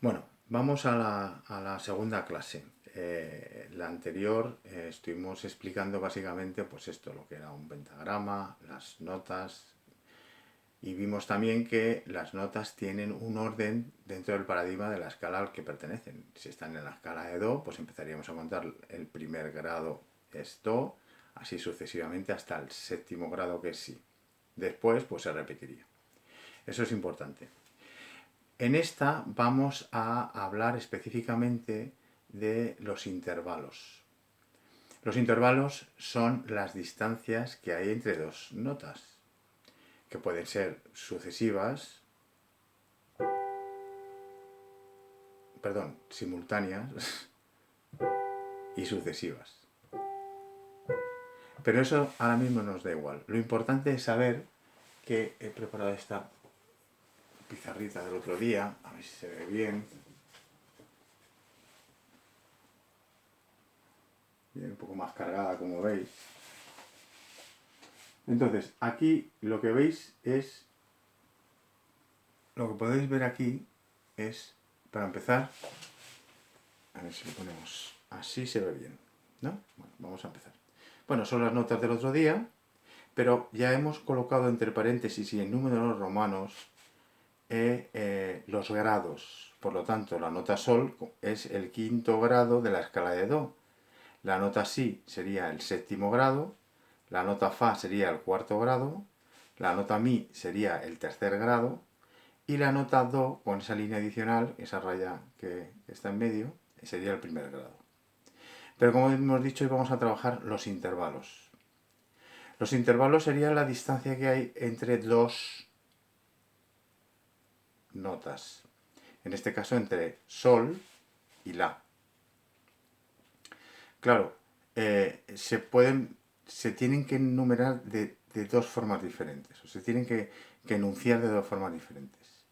Bueno, vamos a la segunda clase. La anterior estuvimos explicando básicamente pues esto, lo que era un pentagrama, las notas, y vimos también que las notas tienen un orden dentro del paradigma de la escala al que pertenecen. Si están en la escala de Do, pues empezaríamos a contar el primer grado es Do, así sucesivamente hasta el séptimo grado que es Si. Después pues se repetiría. Eso es importante. En esta vamos a hablar específicamente de los intervalos. Los intervalos son las distancias que hay entre dos notas, que pueden ser sucesivas, simultáneas y sucesivas. Pero eso ahora mismo nos da igual. Lo importante es saber que he preparado esta pizarrita del otro día, a ver si se ve bien. Viene un poco más cargada, como veis. Entonces, aquí lo que veis es, lo que podéis ver aquí es, para empezar, a ver si lo ponemos así, se ve bien, ¿no? Bueno, vamos a empezar. Bueno, son las notas del otro día, pero ya hemos colocado entre paréntesis y en números romanos los grados. Por lo tanto, la nota Sol es el quinto grado de la escala de Do. La nota Si sería el séptimo grado, la nota Fa sería el cuarto grado, la nota Mi sería el tercer grado y la nota Do, con esa línea adicional, esa raya que está en medio, sería el primer grado. Pero como hemos dicho, hoy vamos a trabajar los intervalos. Los intervalos serían la distancia que hay entre dos notas. En este caso entre Sol y La. Claro, se tienen que enumerar de dos formas diferentes, o se tienen que enunciar de dos formas diferentes.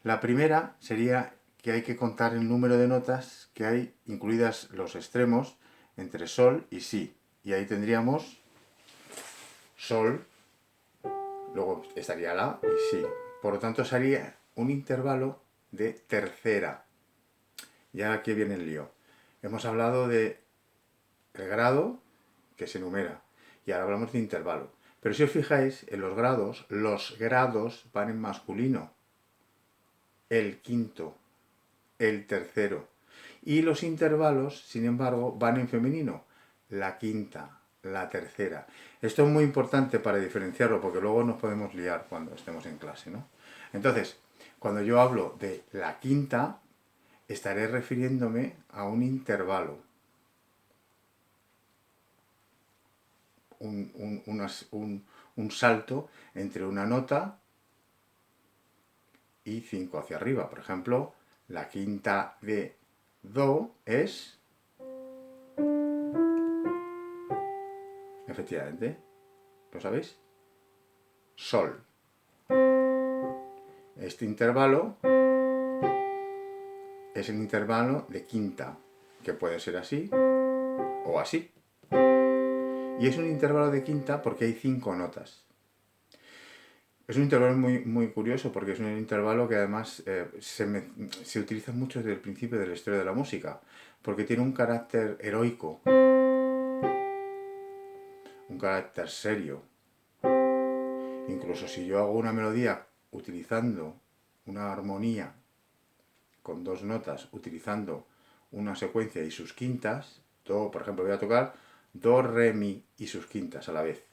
La primera sería que hay que contar el número de notas que hay, incluidas los extremos, entre Sol y Si. Y ahí tendríamos Sol, luego estaría La y Si. Por lo tanto, sería un intervalo de tercera. Y ahora aquí viene el lío. Hemos hablado de el grado que se enumera y ahora hablamos de intervalo. Pero si os fijáis, en los grados van en masculino. El quinto, el tercero. Y los intervalos, sin embargo, van en femenino. La quinta, la tercera. Esto es muy importante para diferenciarlo porque luego nos podemos liar cuando estemos en clase, ¿no? Entonces, cuando yo hablo de la quinta, estaré refiriéndome a un intervalo. Un salto entre una nota y 5 hacia arriba. Por ejemplo, la quinta de Do es, efectivamente, ¿lo sabéis? Sol. Este intervalo es el intervalo de quinta, que puede ser así o así. Y es un intervalo de quinta porque hay 5 notas. Es un intervalo muy curioso porque es un intervalo que además se utiliza mucho desde el principio de la historia de la música, porque tiene un carácter heroico, un carácter serio. Incluso si yo hago una melodía utilizando una armonía con dos notas, utilizando una secuencia y sus quintas, Do, por ejemplo, voy a tocar Do, Re, Mi y sus quintas a la vez.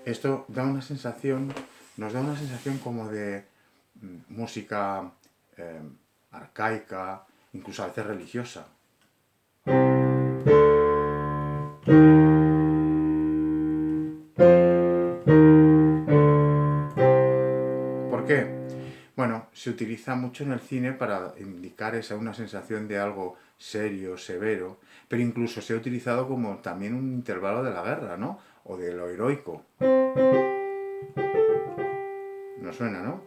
Esto da una sensación, nos da una sensación como de música arcaica, incluso a veces religiosa. ¿Por qué? Bueno, se utiliza mucho en el cine para indicar una sensación de algo serio, severo, pero incluso se ha utilizado como también un intervalo de la guerra, ¿no? O de lo heroico. ¿No suena, no?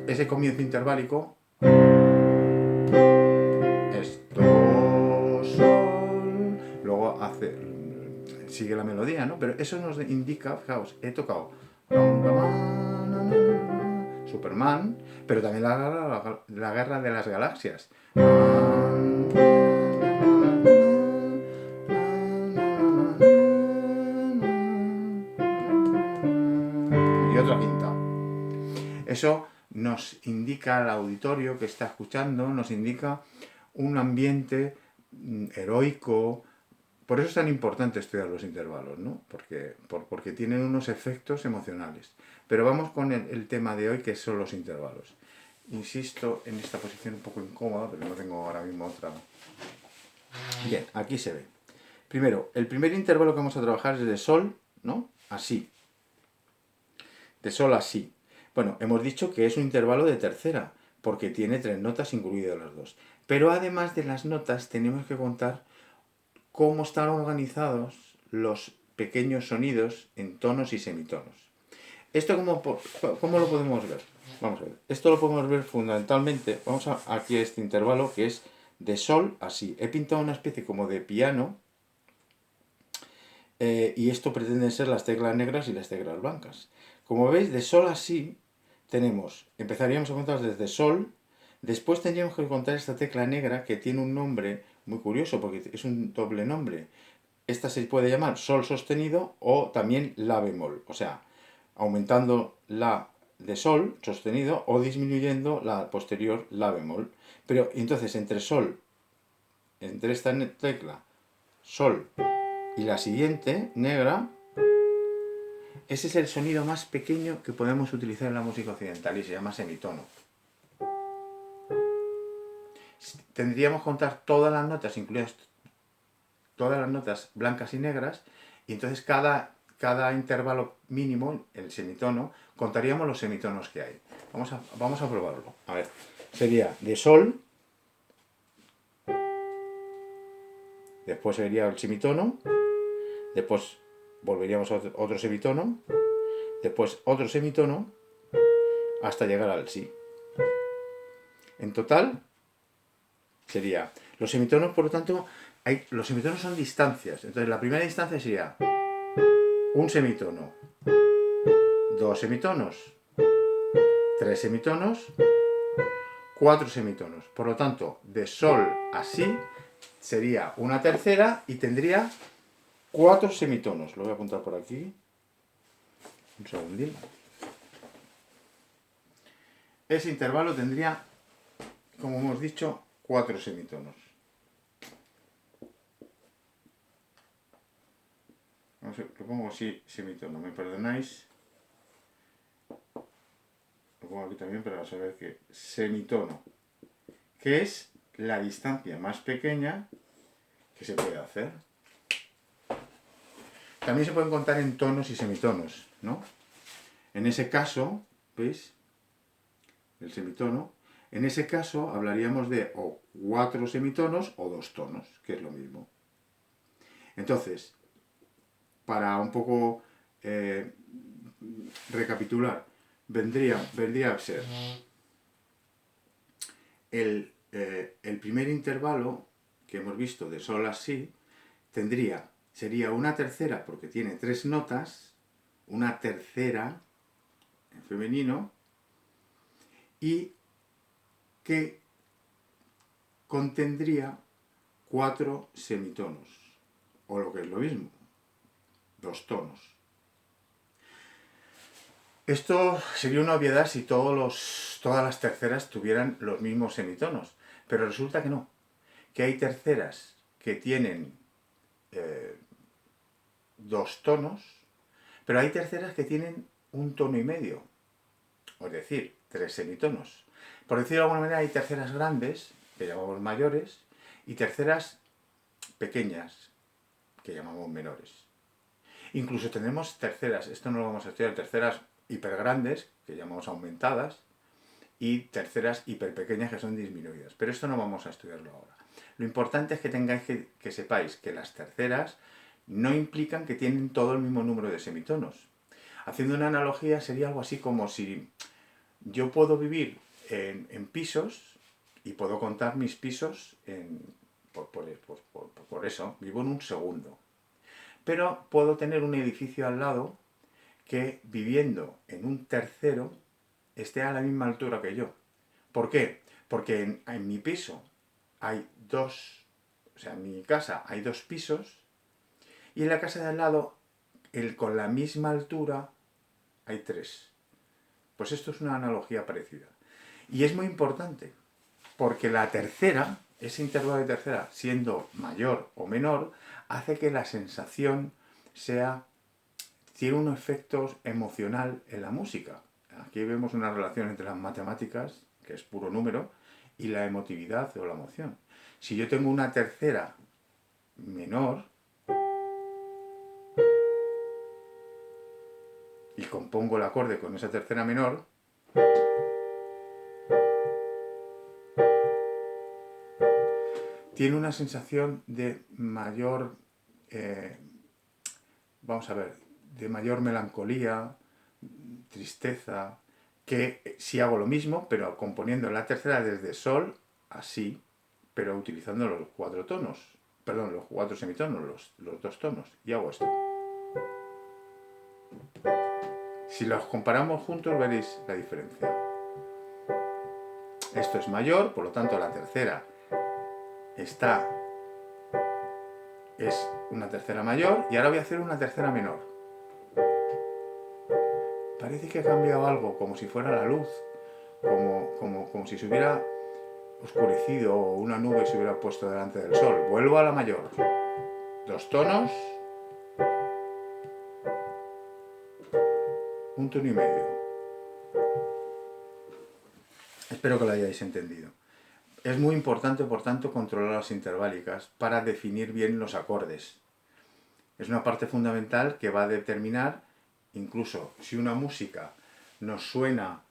Ese comienzo interválico es Do, Sol, sigue la melodía, ¿no? Pero eso nos indica, fijaos, he tocado Superman, pero también la Guerra de las Galaxias. Y otra quinta. Eso nos indica al auditorio que está escuchando, nos indica un ambiente heroico. Por eso es tan importante estudiar los intervalos, ¿no? Porque tienen unos efectos emocionales. Pero vamos con el tema de hoy, que son los intervalos. Insisto en esta posición un poco incómoda, pero no tengo ahora mismo otra. Bien, aquí se ve. Primero, el primer intervalo que vamos a trabajar es de sol, ¿no? Así. De sol a si. Bueno, hemos dicho que es un intervalo de tercera, porque tiene 3 notas incluidas las dos. Pero además de las notas, tenemos que contar cómo están organizados los pequeños sonidos en tonos y semitonos. ¿Esto cómo lo podemos ver? Vamos a ver. Esto lo podemos ver fundamentalmente, vamos aquí a este intervalo que es de sol a si. He pintado una especie como de piano, y esto pretenden ser las teclas negras y las teclas blancas. Como veis, de sol a si empezaríamos a contar desde sol, después tendríamos que contar esta tecla negra que tiene un nombre muy curioso porque es un doble nombre. Esta se puede llamar sol sostenido o también la bemol, o sea, aumentando la de sol sostenido o disminuyendo la posterior la bemol. Pero entonces entre esta tecla, sol y la siguiente, negra, ese es el sonido más pequeño que podemos utilizar en la música occidental y se llama semitono. Tendríamos que contar todas las notas, incluidas todas las notas blancas y negras, y entonces cada intervalo mínimo, el semitono, contaríamos los semitonos que hay. Vamos a probarlo. A ver, sería de sol, después sería el semitono, después volveríamos a otro semitono, después otro semitono, hasta llegar al si. En total sería los semitonos, por lo tanto, los semitonos son distancias. Entonces la primera distancia sería un semitono, 2 semitonos, 3 semitonos, 4 semitonos. Por lo tanto, de sol a si sería una tercera y tendría 4 semitonos. Lo voy a apuntar por aquí. Un segundín. Ese intervalo tendría, como hemos dicho, 4 semitonos. Lo pongo así, semitono, me perdonáis. Lo pongo aquí también para saber que semitono, que es la distancia más pequeña que se puede hacer. También se pueden contar en tonos y semitonos, ¿no? En ese caso, ¿veis? El semitono. En ese caso hablaríamos de o 4 semitonos o 2 tonos, que es lo mismo. Entonces, para un poco recapitular, vendría a ser el primer intervalo que hemos visto de sol a si, sería una tercera porque tiene 3 notas, una tercera en femenino, y que contendría 4 semitonos, o lo que es lo mismo, 2 tonos. Esto sería una obviedad si todas las terceras tuvieran los mismos semitonos, pero resulta que no, que hay terceras que tienen 2 tonos, pero hay terceras que tienen un tono y medio, es decir, 3 semitonos. Por decirlo de alguna manera, hay terceras grandes, que llamamos mayores, y terceras pequeñas, que llamamos menores. Incluso tenemos terceras, esto no lo vamos a estudiar, terceras hipergrandes, que llamamos aumentadas, y terceras hiperpequeñas, que son disminuidas. Pero esto no vamos a estudiarlo ahora. Lo importante es que tengáis que sepáis que las terceras no implican que tienen todo el mismo número de semitonos. Haciendo una analogía, sería algo así como si yo puedo vivir en pisos y puedo contar mis pisos por eso, vivo en un segundo. Pero puedo tener un edificio al lado que, viviendo en un tercero, esté a la misma altura que yo. ¿Por qué? Porque en mi piso hay dos, o sea, en mi casa hay 2 pisos, y en la casa de al lado, con la misma altura, hay 3. Pues esto es una analogía parecida. Y es muy importante, porque la tercera, ese intervalo de tercera, siendo mayor o menor, hace que la sensación tiene un efecto emocional en la música. Aquí vemos una relación entre las matemáticas, que es puro número, y la emotividad o la emoción. Si yo tengo una tercera menor y compongo el acorde con esa tercera menor, tiene una sensación de mayor, vamos a ver, de mayor melancolía, tristeza, que si hago lo mismo, pero componiendo la tercera desde sol, así, pero utilizando los 4 tonos, perdón, los 4 semitonos, los 2 tonos, y hago esto. Si los comparamos juntos veréis la diferencia. Esto es mayor, por lo tanto la tercera es una tercera mayor, y ahora voy a hacer una tercera menor. Parece que ha cambiado algo, como si fuera la luz, como si se hubiera oscurecido o una nube se hubiera puesto delante del sol. Vuelvo a la mayor. 2 tonos, un tono y medio. Espero que lo hayáis entendido. Es muy importante, por tanto, controlar las interválicas para definir bien los acordes. Es una parte fundamental que va a determinar, incluso si una música nos suena,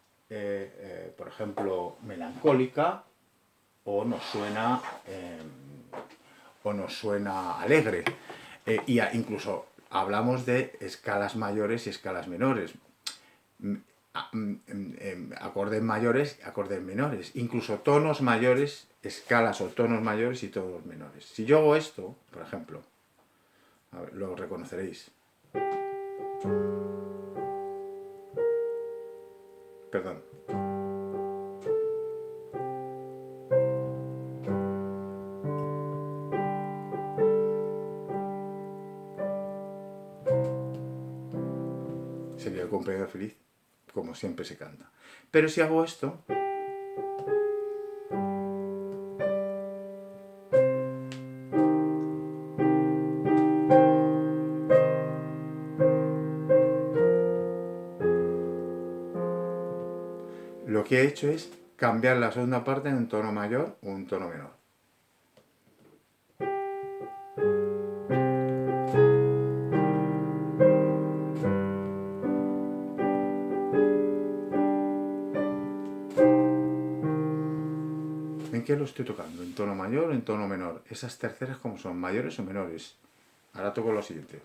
por ejemplo, melancólica, o nos suena alegre. Y incluso hablamos de escalas mayores y escalas menores. Acordes mayores y acordes menores. Incluso tonos mayores, escalas o tonos mayores y tonos menores. Si yo hago esto, por ejemplo, a ver, lo reconoceréis. Perdón. Sería el cumpleaños feliz, como siempre se canta. Pero si hago esto, lo que he hecho es cambiar la segunda parte en un tono mayor o un tono menor. ¿En qué lo estoy tocando? ¿En tono mayor o en tono menor? Esas terceras, ¿cómo son? ¿Mayores o menores? Ahora toco lo siguiente.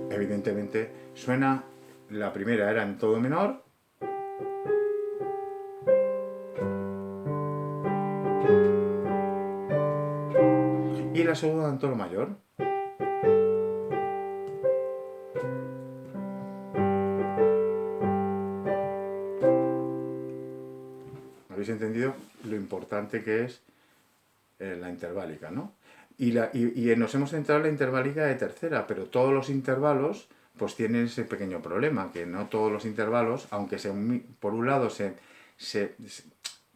Evidentemente suena, la primera era en todo menor, y la segunda en tono mayor. ¿Habéis entendido lo importante que es la interválica, ¿no? Y nos hemos centrado en la interválica de tercera, pero todos los intervalos pues tienen ese pequeño problema, que no todos los intervalos, aunque por un lado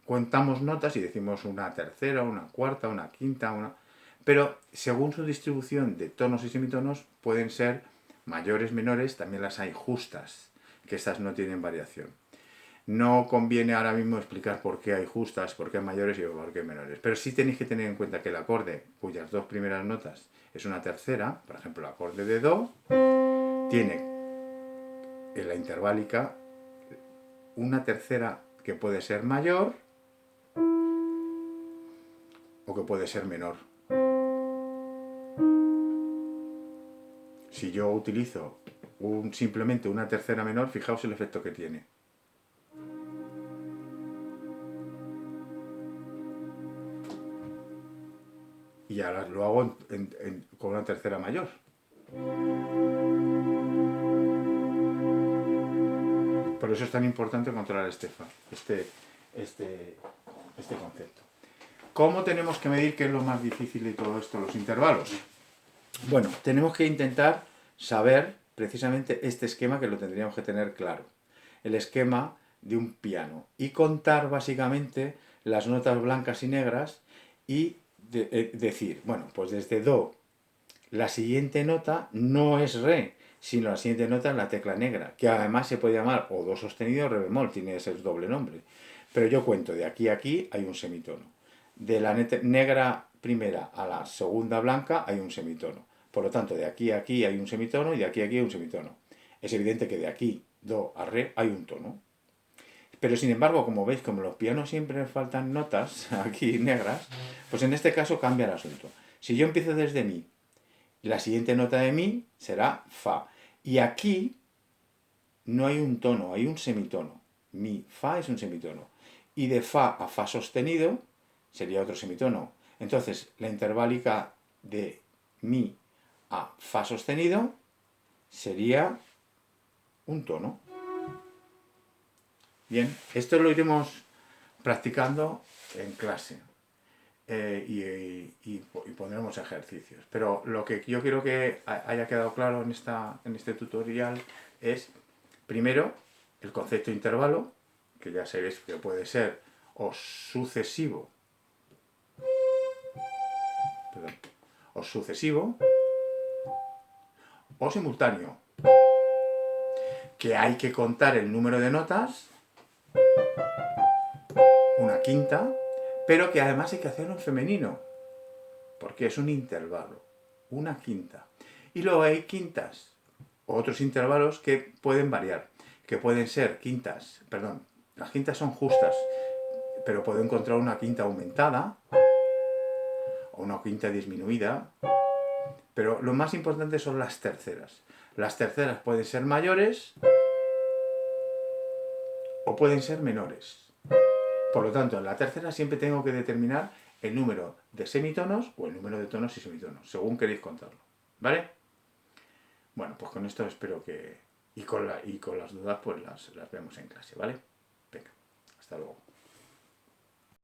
contamos notas y decimos una tercera, una cuarta, una quinta, pero según su distribución de tonos y semitonos pueden ser mayores, menores, también las hay justas, que estas no tienen variación. No conviene ahora mismo explicar por qué hay justas, por qué hay mayores y por qué hay menores. Pero sí tenéis que tener en cuenta que el acorde cuyas 2 primeras notas es una tercera, por ejemplo el acorde de Do, tiene en la interválica una tercera que puede ser mayor o que puede ser menor. Si yo utilizo simplemente una tercera menor, fijaos el efecto que tiene. Y ahora lo hago con una tercera mayor. Por eso es tan importante controlar este concepto. ¿Cómo tenemos que medir qué es lo más difícil de todo esto, los intervalos? Bueno, tenemos que intentar saber precisamente este esquema, que lo tendríamos que tener claro. El esquema de un piano. Y contar básicamente las notas blancas y negras y decir, bueno, pues desde Do, la siguiente nota no es Re, sino la siguiente nota es la tecla negra, que además se puede llamar o Do sostenido o Re bemol, tiene ese doble nombre. Pero yo cuento, de aquí a aquí hay un semitono. De la negra primera a la segunda blanca hay un semitono. Por lo tanto, de aquí a aquí hay un semitono y de aquí a aquí hay un semitono. Es evidente que de aquí, Do a Re, hay un tono. Pero sin embargo, como veis, como los pianos siempre faltan notas aquí negras, pues en este caso cambia el asunto. Si yo empiezo desde Mi, la siguiente nota de Mi será Fa. Y aquí no hay un tono, hay un semitono. Mi, Fa es un semitono. Y de Fa a Fa sostenido sería otro semitono. Entonces, la interválica de Mi a Fa sostenido sería un tono. Bien, esto lo iremos practicando en clase y pondremos ejercicios. Pero lo que yo quiero que haya quedado claro en este tutorial es, primero, el concepto de intervalo, que ya sabéis que puede ser o sucesivo, o simultáneo, que hay que contar el número de notas, una quinta, pero que además hay que hacerlo en femenino, porque es un intervalo, una quinta. Y luego hay quintas, otros intervalos que pueden variar, que pueden ser quintas, perdón, las quintas son justas, pero puedo encontrar una quinta aumentada o una quinta disminuida, pero lo más importante son las terceras. Las terceras pueden ser mayores o pueden ser menores. Por lo tanto, en la tercera siempre tengo que determinar el número de semitonos o el número de tonos y semitonos, según queréis contarlo. ¿Vale? Bueno, pues con esto espero que... Y con las dudas pues las vemos en clase, ¿vale? Venga, hasta luego.